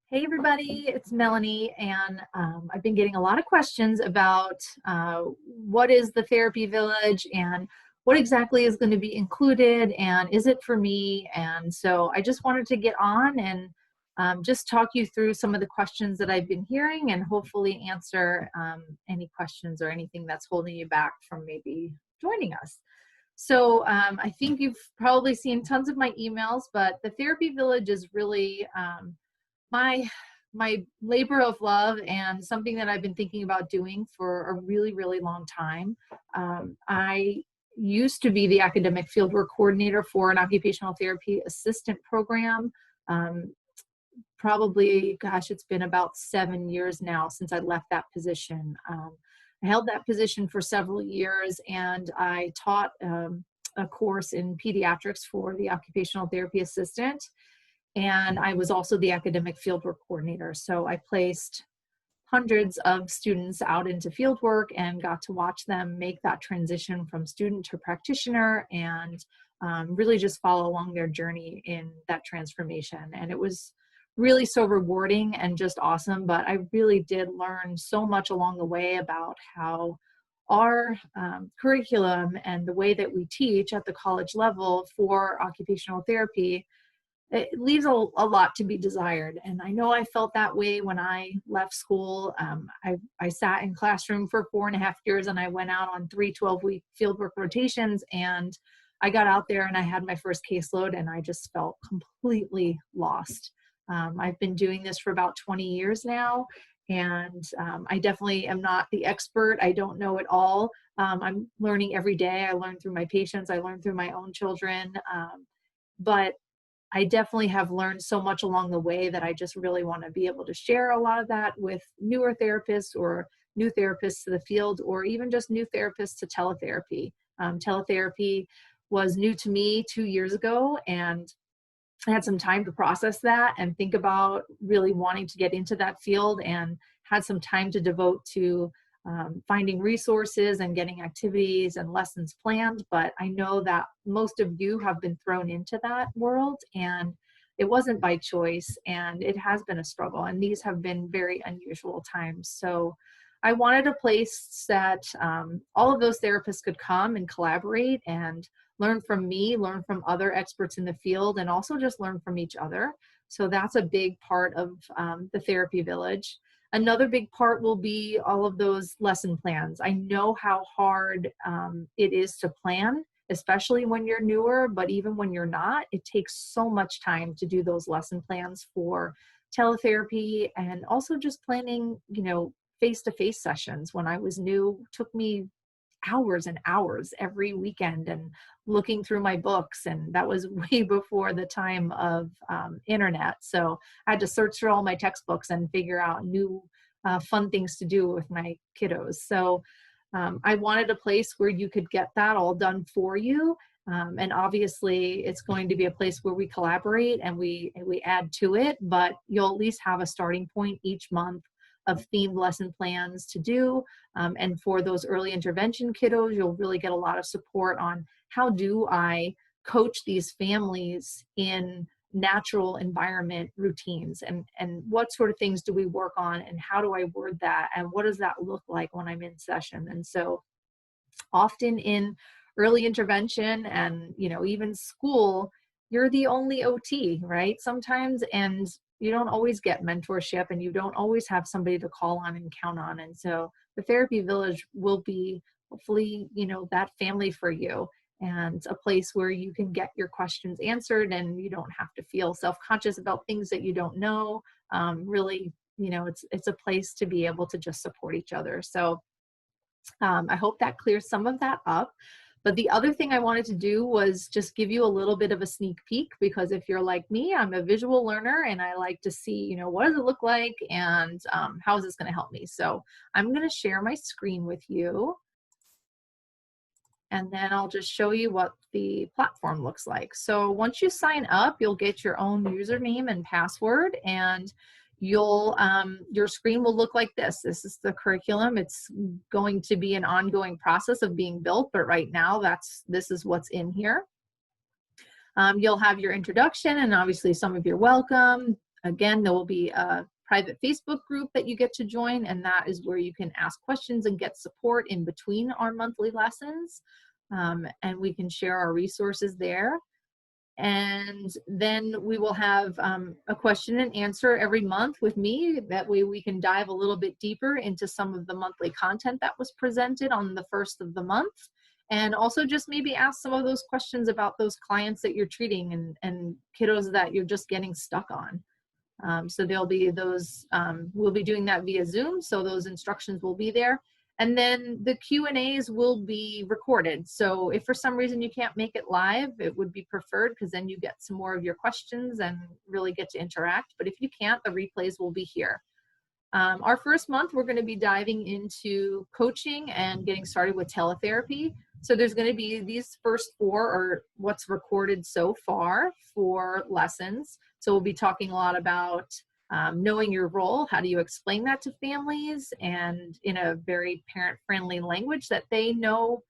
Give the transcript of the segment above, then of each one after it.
Hey everybody, it's Melanie, and I've been getting a lot of questions about what is the therapy village and what exactly is going to be included and is it for me? And so I just wanted to get on and just talk you through some of the questions that I've been hearing and hopefully answer any questions or anything that's holding you back from maybe joining us. So I think you've probably seen tons of my emails, but the therapy village is really my my labor of love and something that I've been thinking about doing for a really, really long time. I used to be the academic fieldwork coordinator for an occupational therapy assistant program. Um, Probably, gosh, it's been about 7 years now since I left that position. I held that position for several years and I taught a course in pediatrics for the occupational therapy assistant. And I was also the academic fieldwork coordinator. So I placed hundreds of students out into fieldwork and got to watch them make that transition from student to practitioner and really just follow along their journey in that transformation. And it was really so rewarding and just awesome. But I really did learn so much along the way about how our curriculum and the way that we teach at the college level for occupational therapy, it leaves a lot to be desired. And I know I felt that way when I left school. I sat in classroom for 4.5 years and I went out on 3 12-week fieldwork rotations, and I got out there and I had my first caseload and I just felt completely lost. I've been doing this for about 20 years now, and I definitely am not the expert. I don't know it all. I'm learning every day. I learn through my patients. I learn through my own children. But I definitely have learned so much along the way that I just really want to be able to share a lot of that with newer therapists or new therapists to the field, or even just new therapists to teletherapy. Teletherapy was new to me 2 years ago, and I had some time to process that and think about really wanting to get into that field, and had some time to devote to finding resources and getting activities and lessons planned. But I know that most of you have been thrown into that world, and it wasn't by choice, and it has been a struggle, and these have been very unusual times. So I wanted a place that all of those therapists could come and collaborate and learn from me, learn from other experts in the field, and also just learn from each other. So that's a big part of the therapy village. Another big part will be all of those lesson plans. I know how hard it is to plan, especially when you're newer, but even when you're not, it takes so much time to do those lesson plans for teletherapy, and also just planning, face-to-face sessions. When I was new, took me hours and hours every weekend and looking through my books, and that was way before the time of internet. So I had to search through all my textbooks and figure out new fun things to do with my kiddos. So I wanted a place where you could get that all done for you. And obviously it's going to be a place where we collaborate and we add to it, but you'll at least have a starting point each month of themed lesson plans to do. And for those early intervention kiddos, you'll really get a lot of support on how do I coach these families in natural environment routines, and what sort of things do we work on, and how do I word that, and what does that look like when I'm in session. And so often in early intervention and even school, you're the only OT, right? Sometimes, and you don't always get mentorship, and you don't always have somebody to call on and count on. And so the therapy village will be hopefully that family for you, and a place where you can get your questions answered and you don't have to feel self-conscious about things that you don't know. Really, it's a place to be able to just support each other. So I hope that clears some of that up. But the other thing I wanted to do was just give you a little bit of a sneak peek, because if you're like me, I'm a visual learner and I like to see, what does it look like, and how is this going to help me? So I'm going to share my screen with you, and then I'll just show you what the platform looks like. So once you sign up, you'll get your own username and password, and your screen will look like this. This is the curriculum. It's going to be an ongoing process of being built, but right now this is what's in here. You'll have your introduction and obviously some of your welcome, Again, there will be a private Facebook group that you get to join, and that is where you can ask questions and get support in between our monthly lessons. And we can share our resources there. And then we will have a question and answer every month with me. That way we can dive a little bit deeper into some of the monthly content that was presented on the first of the month. And also just maybe ask some of those questions about those clients that you're treating and kiddos that you're just getting stuck on. So there'll be those, we'll be doing that via Zoom, so those instructions will be there. And then the Q&As will be recorded. So if for some reason you can't make it live, it would be preferred because then you get some more of your questions and really get to interact. But if you can't, the replays will be here. Our first month, we're going to be diving into coaching and getting started with teletherapy. So there's going to be these first 4 are what's recorded so far for lessons. So we'll be talking a lot about knowing your role. How do you explain that to families and in a very parent-friendly language that they know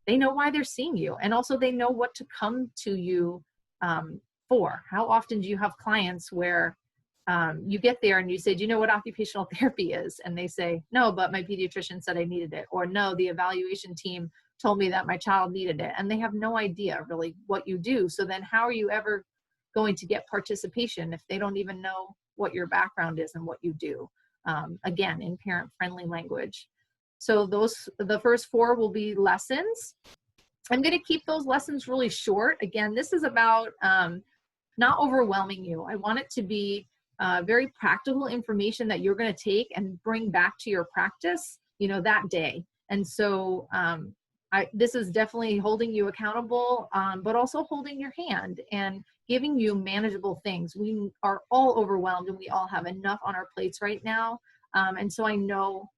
why they're seeing you, and also they know what to come to you for. How often do you have clients where you get there and you say, do you know what occupational therapy is? And they say, no, but my pediatrician said I needed it. Or no, the evaluation team told me that my child needed it. And they have no idea really what you do. So then how are you ever going to get participation if they don't even know what your background is and what you do? Again, in parent-friendly language. So the first 4 will be lessons. I'm going to keep those lessons really short. Again, this is about not overwhelming you. I want it to be very practical information that you're going to take and bring back to your practice, that day. And so this is definitely holding you accountable, but also holding your hand and giving you manageable things. We are all overwhelmed and we all have enough on our plates right now. And so I know,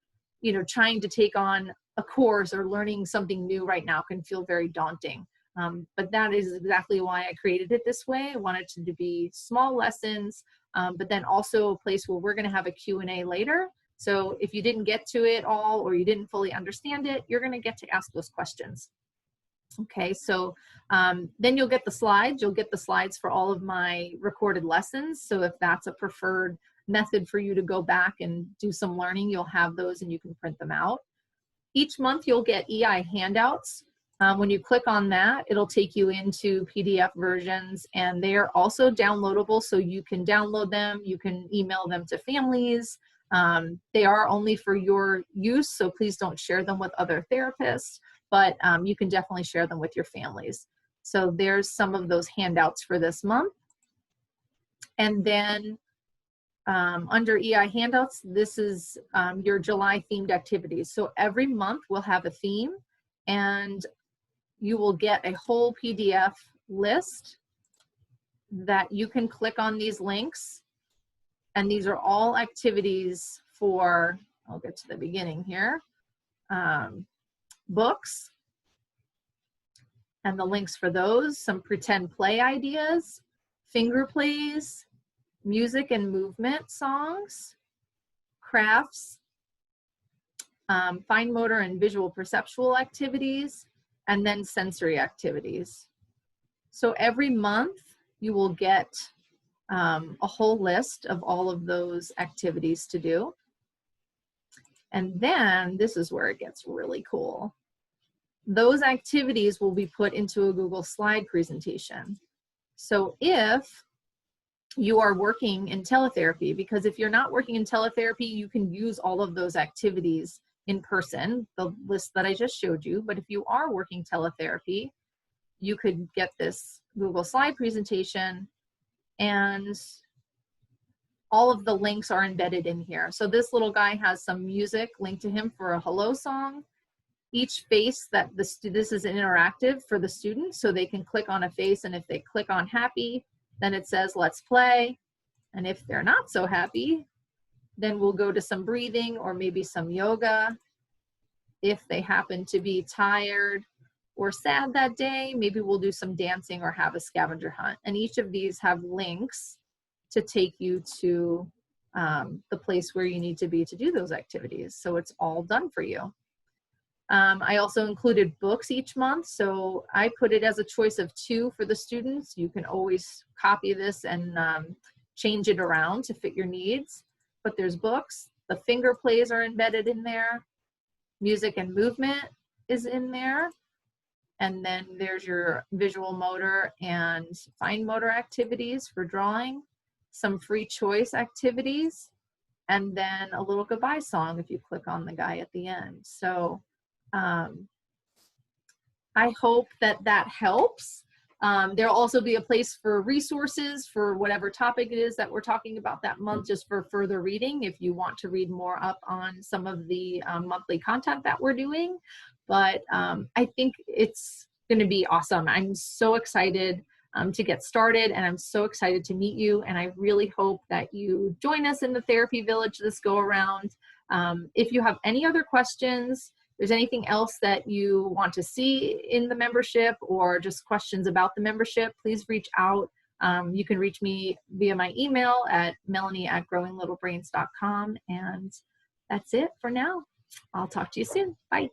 trying to take on a course or learning something new right now can feel very daunting. But that is exactly why I created it this way. I wanted it to be small lessons, but then also a place where we're going to have a Q&A later. So if you didn't get to it all or you didn't fully understand it, you're going to get to ask those questions. Okay, so then you'll get the slides. You'll get the slides for all of my recorded lessons. So if that's a preferred method for you to go back and do some learning, you'll have those and you can print them out. Each month you'll get EI handouts. When you click on that, it'll take you into PDF versions, and they are also downloadable, so you can download them, you can email them to families. They are only for your use, so please don't share them with other therapists, but you can definitely share them with your families. So there's some of those handouts for this month. And then under EI handouts, this is your July themed activities. So every month we'll have a theme, and you will get a whole PDF list that you can click on these links. And these are all activities for, I'll get to the beginning here, books, and the links for those, some pretend play ideas, Fingerplays, music and movement songs, crafts, fine motor and visual perceptual activities, and then sensory activities. So every month you will get a whole list of all of those activities to do. And then this is where it gets really cool. Those activities will be put into a Google slide presentation. So if you are working in teletherapy, because if you're not working in teletherapy, you can use all of those activities in person, the list that I just showed you. But if you are working teletherapy, you could get this Google slide presentation, and all of the links are embedded in here. So this little guy has some music linked to him for a hello song. Each face that this is interactive for the students, so they can click on a face, and if they click on happy, then it says let's play. And if they're not so happy, then we'll go to some breathing or maybe some yoga. If they happen to be tired or sad that day, maybe we'll do some dancing or have a scavenger hunt. And each of these have links to take you to the place where you need to be to do those activities. So it's all done for you. I also included books each month. So I put it as a choice of 2 for the students. You can always copy this and change it around to fit your needs. But there's books. The Fingerplays are embedded in there. Music and movement is in there. And then there's your visual motor and fine motor activities for drawing, some free choice activities, and then a little goodbye song if you click on the guy at the end. So I hope that that helps. There'll also be a place for resources for whatever topic it is that we're talking about that month, just for further reading if you want to read more up on some of the monthly content that we're doing. But I think it's going to be awesome. I'm so excited to get started, and I'm so excited to meet you. And I really hope that you join us in the Therapy Village this go around. If you have any other questions, there's anything else that you want to see in the membership, or just questions about the membership, please reach out. You can reach me via my email at melanie@growinglittlebrains.com. And that's it for now. I'll talk to you soon. Bye.